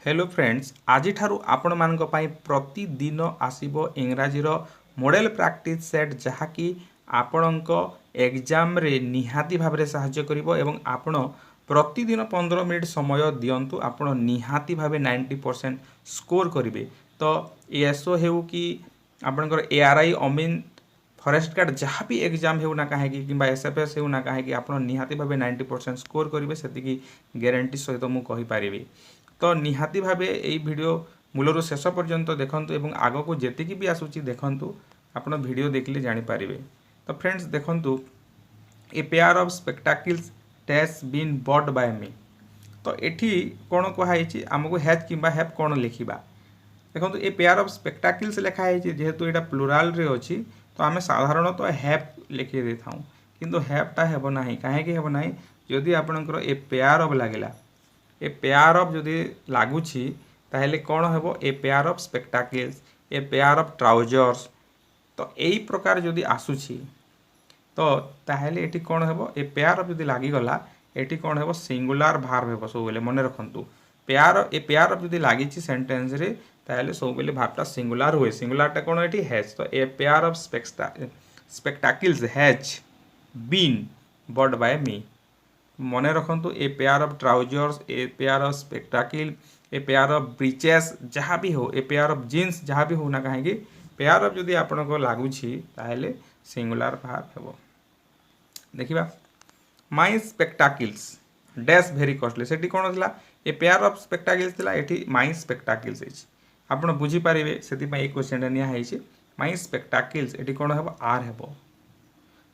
Hello friends आज आपण मानक पई प्रतिदिन आसीबो इंग्राजी रो मॉडल प्रैक्टिस सेट जहाँकि आपणक एग्जाम रे निहाती भाबरे सहाय्य करिवो एवं आपण प्रतिदिन 15 मिनिट समय दियंतु आपण निहाती भाबे 90% स्कोर करिवे। तो एसओ हेउ कि आपणकर एआरआई अमीन फॉरेस्ट गार्ड जहाँ भी एग्जाम हो ना कहीं कि एसएफएस हो ना कहीं आप निहाती भाव 90% स्कोर करेंगे से ग्यारंटी सहित मुझे कहीपरि। तो निहाती भाव यही वीडियो मूलर शेष पर्यंत देखूँ और आग को जी भी आसूँ देखूँ आप वीडियो देखले जानीपर। तो फ्रेंड्स देखूँ a pair of spectacles dash been bought by me. तो ये कौन कहुई आमको हैज कि हैव कौन लिखा देखो ए पेयर ऑफ स्पेक्टाकल्स लिखाई जेहेतु यहाँ प्लुराल रे अच्छी तो आम साधारणतः हैव लिखी दे था किंतु हैवटा हेब ना कहीं हेब ना जदि आपंकर ए पेयर ऑफ लगे ए पेयर ऑफ जदि लगुच ताहले कौन हेब a pair of spectacles a pair of trousers. तो यही प्रकार जदि आसूची तो ताहले एटी कौन हेब ए पेयर ऑफ जदि लागिगला एटी कौन हेब सिंगुलर भार्ब हेब सब बेले मन रखु पेयर ऑफ जदि लगी सेंटेंस रे ताहले सब बेले भार्बटा सिंगुलर हुए सिंगुलरटा कौन एटी हैज। तो a pair of spectacles has been bought by me मन रखु a pair of trousers a pair of spectacle a pair of breeches जहाँ भी हो ए पेयर ऑफ जीन्स जहाँ भी हो ना कहीं पेयर ऑफ जदि आपण को लगुच ताहले सिंगुलर भार्ब हेब। देखिबा माई स्पेक्टाकल्स डैश भेरी कॉस्टली से कौन था ए पेयर ऑफ स्पेक्टाकल्स थी ये माई स्पेक्टाकल्स आप बुझीपारे से क्वेश्चन निहाई माई स्पेक्टाकल्स ये कौन हे आर हेब।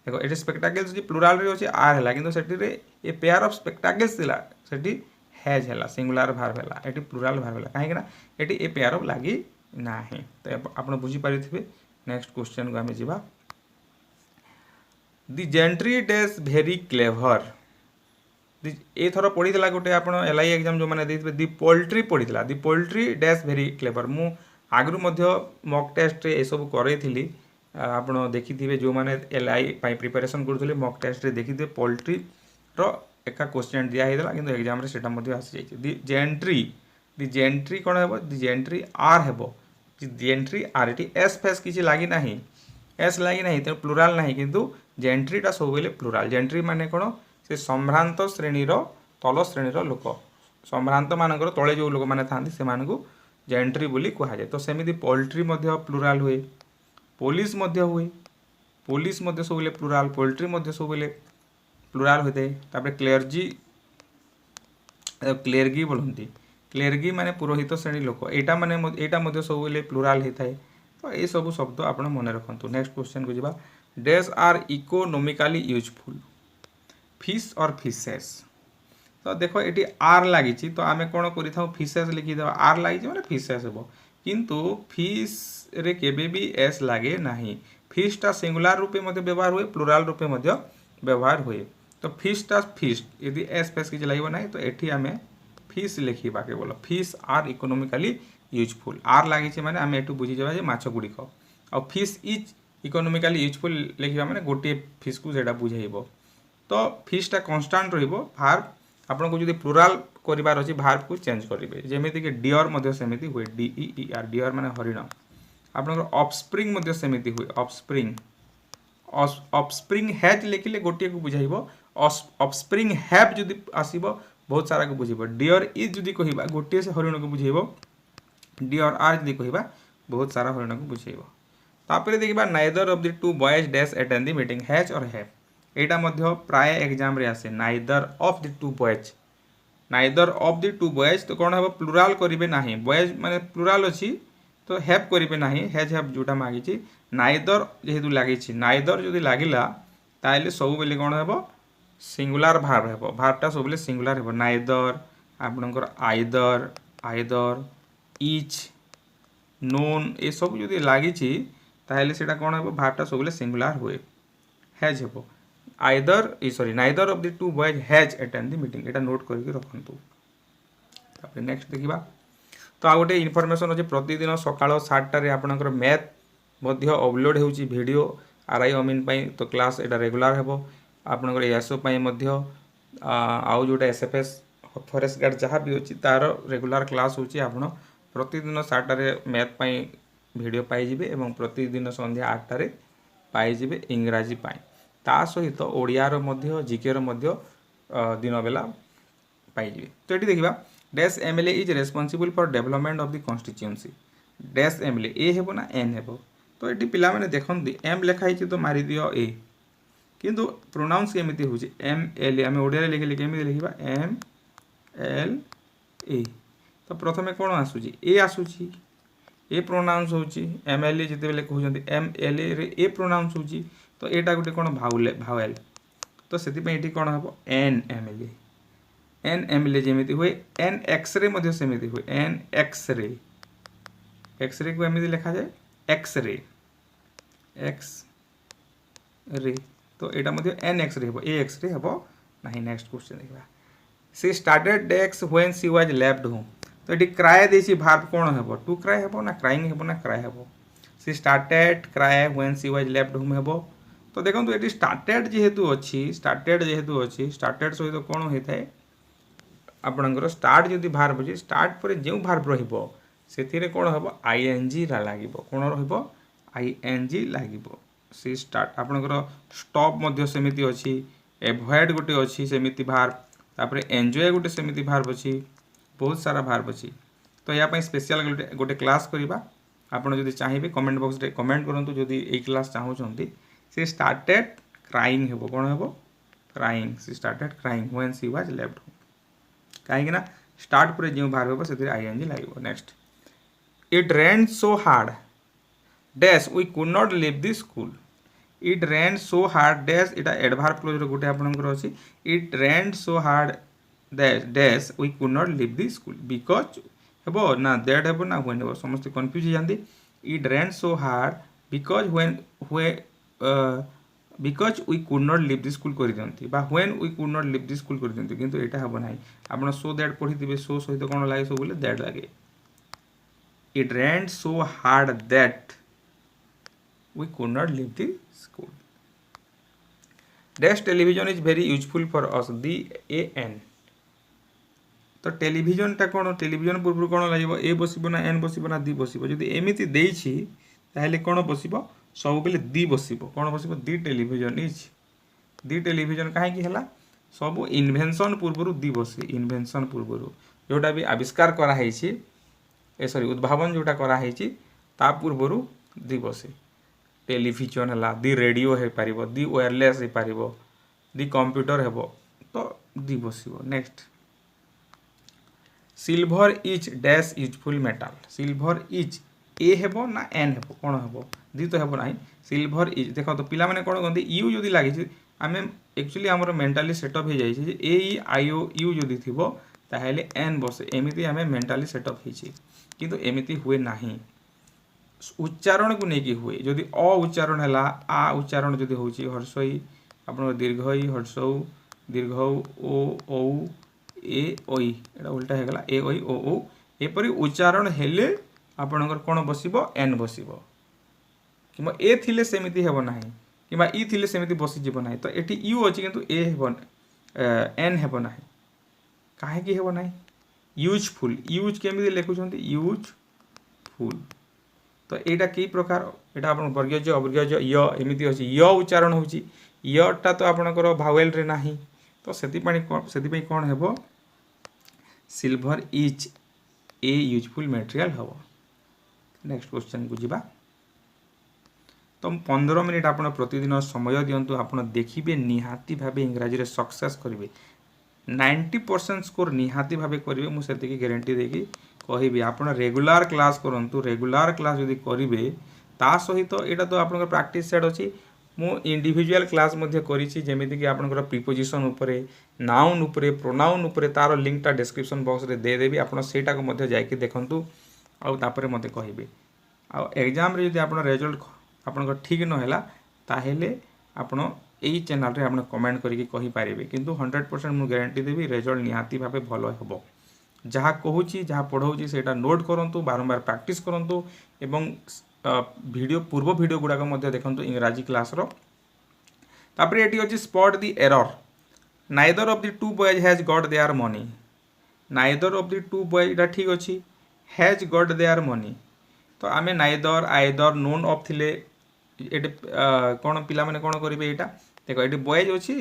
देखो ये स्पेक्टाकल्स जो प्लुराल रे अच्छे आर है कि ए पेयर ऑफ स्पेक्टाकल्स थी हैज है सिंगुलर भार्ब है ये प्लुराल भार्ब है कहीं ये ए पेयर ऑफ लगी ना। तो आप बुझीपारे नेक्स्ट क्वेश्चन को आम जा दि जेंट्री डैश भेरी क्लेभर ए थर पढ़ीला गोटे आप एलआई एग्जाम जो मैंने देते दि पोल्ट्री पढ़ीला दि पोल्ट्री डैश भेरी क्लेभर मु आगु मॉक टेस्ट ये सब करें आप देखिए जो मैंने एलआई प्रिपरेशन करुले मॉक टेस्ट देखिए पोल्ट्री रो एका क्वेश्चन दिखाईला कि एग्जाम आसी जाइए दि जेंट्री कौन हे दि जेंट्री आर हेब जेंट्री आर ये एस फेस किसी लगी ना एस लगी ना तेणु प्लुराल ना किंतु जेंट्रीटा सब बेले प्लुराल जेंट्री माने कौन से संभ्रांत श्रेणीर तल श्रेणीर लोक संभ्रांत मानकर तले जो लोक मैंने था से जेंट्री बोली कहुए। तो सेमती पोल्ट्री प्लुराल हुए पुलिस हुए पुलिस सब बेले प्लुराल पोल्ट्री सब बेले प्लुराल होता है। क्लेर्जी क्लेर्गी बोलती क्लेर्गी माने पुरोहित श्रेणी लोक यहाँ माने सब बेले प्लुराल होता है। तो ये सब शब्द आप मन रखु। नेक्स्ट क्वेश्चन को जावा dash are economically useful fish और फिशेस। तो देखो ये आर लगी तो आम कौन कर फिशेस लिखिद आर लगी मैंने फिशेस हे किंतु फिश रे केबे भी एस लगे ना फिशटा सिंगुलर रूपे व्यवहार हुए प्लुराल रूपे व्यवहार हुए। तो फिशटा फिश यदि एस फेस किसी लगे ना तो ये आम फिश लिखा केवल फिश आर इकोनोमिकली यूजफुल आर लगी मैंने आम एटू बुझीजा माछ गुड़िक आ फिश इज इकोनोमिकली यूजफुल लिखा मैंने गोटे फिश को सेटा बुझेब। तो फिशटा कन्स्टांट भार्ब आपन को जो प्लुराल करार अच्छी भार्ब को चेंज करेंगे जमीक डियर सेमती हुए DEER डियर माने हरिण आपन ऑफस्प्रिंग सेमती हुए ऑफस्प्रिंग ऑफस्प्रिंग हैज लिखिले गोटे को बुझाइब ऑफस्प्रिंग हैव जदि आसीबो बहुत सारा को बुझेब डियर इज जदि कहबा गोटे से हरिण को बुझेब डियर आर जदि कहबा बहुत सारा हरिण को बुझेब। तापर देखिबा neither of the two boys dash attend the meeting has और हैव यहाँ प्राय एग्जाम रे आसे neither of the two boys neither of the two boys तो कौन हे प्लुराल करेंगे ना बॉयज माने प्लुराल अच्छी तो हैव करेंगे ना हैज हैव जोटा मागी नाइदर जेहेतु लगी नाइदर जदि लगिला ताइले सब बेले कौन हे सिंगुलर भार्ब हे भार्बटा सब बेले सिंगुलर हे नाइदर आपनकर आइदर आइदर इच नोन ये सब जदि लगी ताइले सेटा कौन हे भार्बटा सब बेले सिंगुलर हुए हैज हे either sorry neither of the two boys has attend the meeting एटा नोट करके रखंतु। तापर नेक्स्ट देखिबा तो आ गोटे इनफॉरमेशन अच्छे प्रतिदिन सकाळ 7टारे आपनकर मैथ मध्य अपलोड होउची वीडियो आरआई अमीन पई तो क्लास एटा रेगुलर हेबो आपनकर एसओ पई मध्य आउ जोटा एसएफएस फॉरेस्ट गार्ड जहाँ भी अच्छी तार रेगुलर क्लास होची आपण प्रतिदिन 7टारे मैथ पाई वीडियो पाइबे एवं प्रतिदिन संध्या 8टारे पाइबे इंग्राजी पाई ता सहित ओडियार मध्य जीकेर मध्य दिन बेला पाइबे। तो ये देखा dash MLA is responsible for development of the constituency dash MLA a हेबो ना एन हेबो। तो ये पिला माने देखंती एम लिखाई तो मारी दियो ए किंतु प्रोनाउंस केमिति होची एम एल ए आम ओडिया लिखिले केमिति लिखिबा एम एल ए। तो प्रथमे कोन आसुची ए आसुची ए प्रोनाउंस होची एम एल ए जिते बेले कहउछंती एम एल ए रे ए प्रोनाउंस होची तो एटा गुटे कोन भावेल तो सेति पे एटी कोन हबो an M L A an M L A जेमिति हुए एन एक्स रे मध्य सेमिति हुए एन एक्स रे को एमिति लिखा जाए एक्स रे तो एटा मध्य एन एक्स रे हबो ए एक्स रे हबो नाही। नेक्स्ट क्वेश्चन देखबा she started dash when she was left home. तो एटी क्राई देसी वर्ब कोन हबो टू क्राई हबो ना क्राइंग हबो ना क्राई हबो she started cry when she was left home हबो। तो देखंतु एटी स्टार्टेड जेहेतु अछि स्टार्टेड सहित कोन होइथाय आपणकर स्टार्ट जदि भार्ब अछि स्टार्ट पर जो भार्ब रहिबो सेथिरे कोन हबो आईएनजी लागिबो कोन रहिबो आईएनजी लागिबो सी स्टार्ट आपणकर स्टॉप मध्य सेमिति अछि एवॉइड गोटे अछि सेमिति भार्ब तापर एन्जॉय गोटे सेमिति भार्ब अछि बहुत सारा भार्ब अछि। तो या पई स्पेशल गोटे क्लास करिबा आपण जदि चाहिबे कमेंट बॉक्स रे कमेंट करंतु जदि ए क्लास चाहउछंती सी स्टार्टेड क्राइंग हेबो कोन हेबो crying she started crying when she was left कहीं ना स्टार्ट पर जो भार हो से आईएनजी लगे। Next it rain so hard dash we could not leave the school it rain so hard dash इटा एडभार्ब क्लोज रो गुटे आपनकर अछि it rain so hard dash we could not leave the school because हेबो ना that हेबो ना when हेबो समस्त कंफ्यूज जानती it rain so hard because because we could not leave the school कर दियंती बा when we could not leave the school कर दियंती किंतु एटा हबो नाही आपण सो दैट पढी दिबे सो सहित कोन लागे सो बोले दैट लागे it rained so hard that we could not leave the school dash television is very useful for us the a an. तो टेलीविजन टा कोन टेलीविजन पूर्व कोन लागिबो ए बसिबो ना एन बसिबो ना दी बसिबो जदि एमिति देइछि ताहेले कोन बसिबो सब बेले दी बसिबो कोन बसिबो दी टेलीविजन काहे कि हला सब इन्वेंशन पूर्वरु दी बसे इन्वेंशन पूर्वरु जोटा भी आविष्कार करा हैछि ए सॉरी उद्भावन जोटा करा हैछि ता पूर्वरु दी बसे टेलीविजन हला दी रेडियो हे पारिबो दी वायरलेस हे पारिबो दी कंप्यूटर हेबो तो दी बसिबो। Next silver is dash useful metal silver is a हेबो ना एन हेबो कोन हेबो दी तो हेबो नाही सिल्वर इज देखो तो पिला माने कोन गंदी यू जदी लागि आमे एक्चुअली हमर मेंटली सेटअप हे जाई जे ए ई आई ओ यू जदी थिबो ताहेले एन बसे एमिति आमे मेंटली सेटअप हिची किंतु एमिति हुए नाही उच्चारण को नेकी हुए जदि अ उच्चारण हला आ उच्चारण जदि होची हर्षई आपण दीर्घई हर्षौ दीर्घौ ओ औ ए ओई एटा उल्टा हे गला ए ओई ओ ओ एपरि उच्चारण हेले आपणकर कोन बसिबो एन बसिबो किमा ए थिले सेमिति हेबो नाही किमा ई थिले सेमिति बसि जिवो नाही। तो एठी यू अछि किंतु ए हेबो एन हेबो नाही काहे कि हेबो नाही यूजफुल यूज केमिति लेखुछंती यूजफुल। तो एटा की प्रकार एटा आपण वर्गज अवर्गज य एमिति अछि य उच्चारण होची य टा तो आपणकर भावेल रे नाही तो सेति पई कोन हेबो silver is A useful material हबो। नेक्स्ट क्वेश्चन को जिबा तो 15 मिनिट आपण प्रतिदिन समय दियंतु आपण देखिबे निहाती भाबे इंग्रजी रे सक्सेस करिवे 90% स्कोर निहाती भाबे करिवे मु सेति की गारंटी देकी कहिबे आपण रेगुलर क्लास करंतु रेगुलर क्लास यदि करिवे ता सहित एटा तो आपण प्रैक्टिस सेट अछि मु इंडिविजुअल क्लास मध्ये करिछि जेमिति कि आपण प्रीपोजिशन उपरे नाउन उपरे प्रोनाउन उपरे तार लिंक ता डिस्क्रिप्शन बॉक्स रे दे देबी आपण सेटा को मध्ये जायकि देखंतु आ तापरे मते कहिबे आ एग्जाम रे यदि आपण रिजल्ट आपण ठीक न हैला ताहेले आपण एई चैनल रे आपण कमेंट करिकि कहि पारिबे किंतु 100% मु गारंटी देबी रिजल्ट निहाती भाबे भलो हेबो जहाँ कहूँ जहाँ पढ़ाऊँ सेटा नोट करंतु बारंबार प्रैक्टिस करंतु एवं वीडियो पूर्व वीडियो गुड़ाक देखंतु इंग्राजी क्लास रो तापर एटी अछि spot the error neither of the two boys has got their money neither of the two boys एटा ठीक अच्छी हैज गॉट देयर मनी तो आम नाइदर आइदर नोन ऑफ थिले ये कौन पिला माने कौन करेंगे यहाँ देख ये बॉयज अच्छी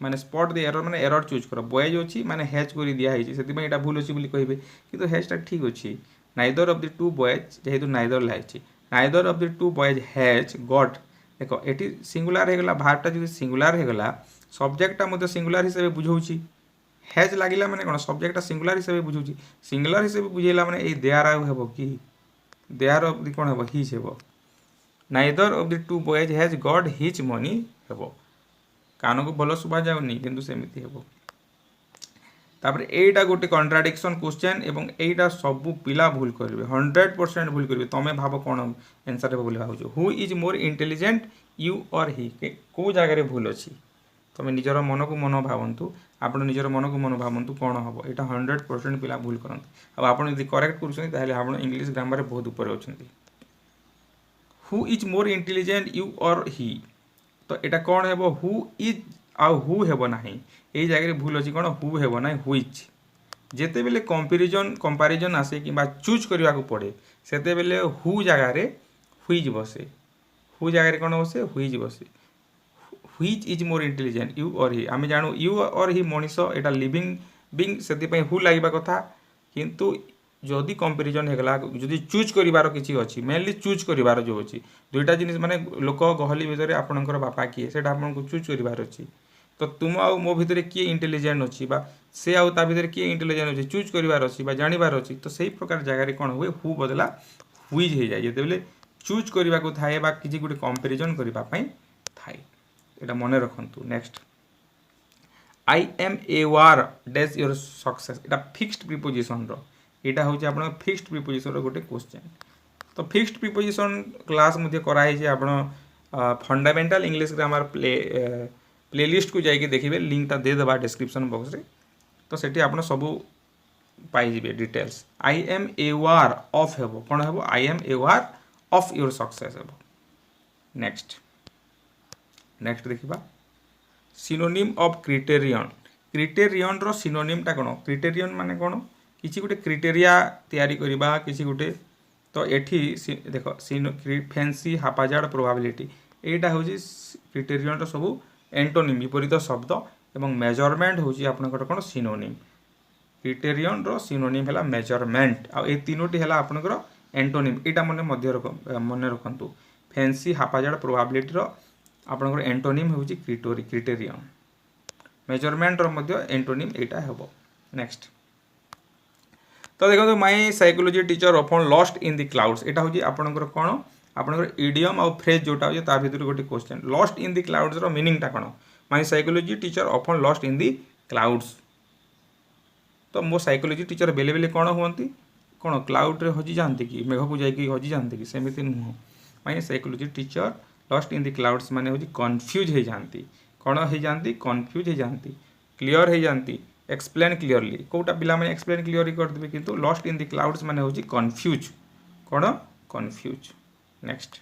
माने स्पॉट द एरर माने एरर चूज कर बॉयज अच्छी माने हैज कर दिखाई से भूल अच्छी बोली कहे कि हैजटा ठीक अच्छी neither of the two boys जेहेतु नाइदर लगी neither of the two boys has got देख ये सिंगुलार होगा भार्बटा जो सिंगुलार होगा सब्जेक्टा मत सिंगुलार हिसाब से बुझाऊँगी हैज लगिला माने कौन सब्जेक्टा सिंगुलार हिसाब से बुझाऊँगी सिंगुलार हिसाब से बुझेला माने ये देयर आउ कि देयर ऑफ द कौन हे हिज हे neither of the two boys has got his money हे कान को भल शुभा जाऊनी किंतु सेमिति हे तापर एटा गोटे कॉन्ट्राडिक्शन क्वेश्चन एवं एटा सबू पिला भूल करेंगे 100% भूल करेंगे तुम भाव कौन आंसर हे बोली भावुछ who is more intelligent you or he कौ जगह भूल अच्छी तुम निजर मन को मन भावतु आप निजर मन को मन भावतु कौन हम यहाँ 100% पिला भूल करते आप करेक्ट कर इंग्लिश ग्रामर बहुत ऊपर अच्छा who is more intelligent you or ही तो यहाँ कौन है हु इज आउ हु हेब ना यही जगह भूल अच्छी कौन हु हेब ना हुईच जिते बेले कंपारिजन आसे कि चूज करने को पड़े से बेले हु जगार हुईज बसे हु जगार कौन बसे हुईज बसे हुईज is more intelligent you or ही आम जानू यू और ही मनीष यहाँ लिविंग बिंग से हु लगे कथा किंतु जदि कंपेरिजन होगा जदि चूज करार किसी अच्छी मेनली चूज करार जो अच्छी दुईटा जिन माने लोक गहली भितर आपणकर बापा किए से आपको चूज करार अच्छी तो तुम आउ मो भितर किए इंटेलिजेंट अच्छी से आउ ता भितर किए इंटेलिजेंट अच्छी चूज करार अच्छी जानवर अच्छी तो सही प्रकार जगह कौन हुए हु बदला हुईज हो जाए जिते चूज करने को थाए किसी गोटे कंपेरिजन करने थाए यहाँ मन रखु next I am aware dash your success यहाँ फिक्स्ड प्रिपोजिशन यहाँ हूँ आप फिक्स्ड प्रिपोजिशन गोटे क्वेश्चन तो फिक्स्ड प्रिपोजिशन क्लास मुझे कराई आप फंडामेंटल इंग्लिश ग्रामर प्लेलिस्ट को जाइए देखिए लिंकटा देदेबा डिस्क्रिप्शन बॉक्स रे तो सेठी आप सबू पाइबे details I am aware of हे कौन हे I am aware of your success हे नेक्स्ट नेक्स्ट देखा सिनोनिम ऑफ क्राइटेरियन क्राइटेरियन रो सिनोनिमटा कौन क्राइटेरियन माने कौन किसी गोटे क्राइटेरिया तैयारी करबा किसी गोटे तो एठी देख फैंसी हापाजार्ड प्रोबाबिलिटी एटा हूँ क्राइटेरियन रो सब एंटोनिम विपरीत शब्द एवं मेजरमेंट हूँ आपंकर कौन सिनोनिम क्राइटेरियन रो सिनोनिम है मेजरमेंट आ तीनोटी है आपंकर एंटोनिम यहाँ मन रखु फैंसी हापाजार्ड प्रोबाबिलिटी आपंकर एंटोनिम हूँ क्राइटेरियन मेजरमेंट एंटोनिम यहाँ हे नेक्स्ट तो देखो my psychology teacher often lost in the clouds यहाँ हूँ आपंकर कौन आपंकर इडियम आउ फ्रेज जोटा हो ता भीतर गोटे question lost in the clouds रो मीनिंगटा कौन my psychology teacher often lost in the clouds तो मो साइकोलॉजी टीचर बेले बेले कौन हुंती कौन क्लाउड रे हजि जाती कि मेघ को जाकि हजि जाती कि सेमती नुह my psychology teacher lost in the clouds माने हूँ कन्फ्यूज हो जाती कौन हो जाती कन्फ्यूज हो जाती क्लीयर हो जाती एक्सप्लेन क्लीयरली कौटा पिला माने एक्सप्लेन क्लीयरली करदेबे किंतु लॉस्ट इन द क्लाउड्स माने हूँ कन्फ्यूज कौन कन्फ्यूज नेक्स्ट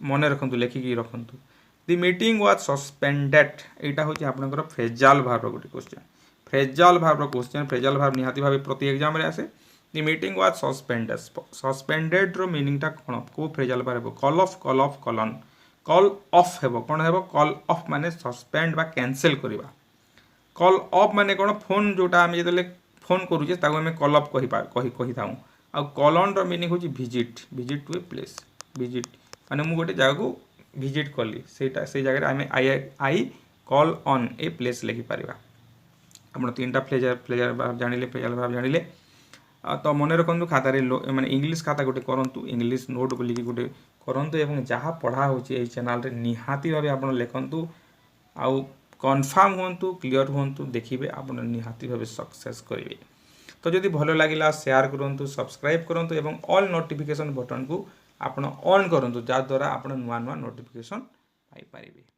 मन रखु लेखिकी रखु द मीटिंग वाज सस्पेंडेड यहाँ हूँ आपंकर फ्रेजाल भार्ब गोटे question phrasal verb question phrasal verb निहाती भाव प्रति एग्जाम रे आसे the meeting was suspended suspended रो मीनिंगटा कौन को phrasal verb call off call on call off हे कौन हे कॉल ऑफ माने सस्पेंड बा कैंसिल करवा कॉल ऑफ माने कौन फोन जोटा आम जो फोन करुचे आम कॉल ऑफ कही था आ कॉलन रो मीनिंग हूँ visit visit to a place visit माने मु गोटे जगह को विजिट कली से जगह आम I call on a place लिखिपर आप तीन फ्लेजर भाव जानिले फ्लेजर भाव जानिले तो मन रखु खातार माने इंग्लिश खाता गोटे करूँ इंग्लिश नोट बोलिकी गोटे करूँ एवं जहाँ पढ़ा हो चैनल निहाती भाव आप लिखु आउ कन्फर्म हूँ क्लीयर हूँ देखिए आप निहाती भाव सक्सेस करेंगे तो जदि भल लगिला शेयर करूँ सब्सक्राइब करूँ एवं ऑल नोटिफिकेशन बटन को आप ऑन करूँ जहाँद्वारा आप नुआ नुआ नोटिफिकेशन पाइपर।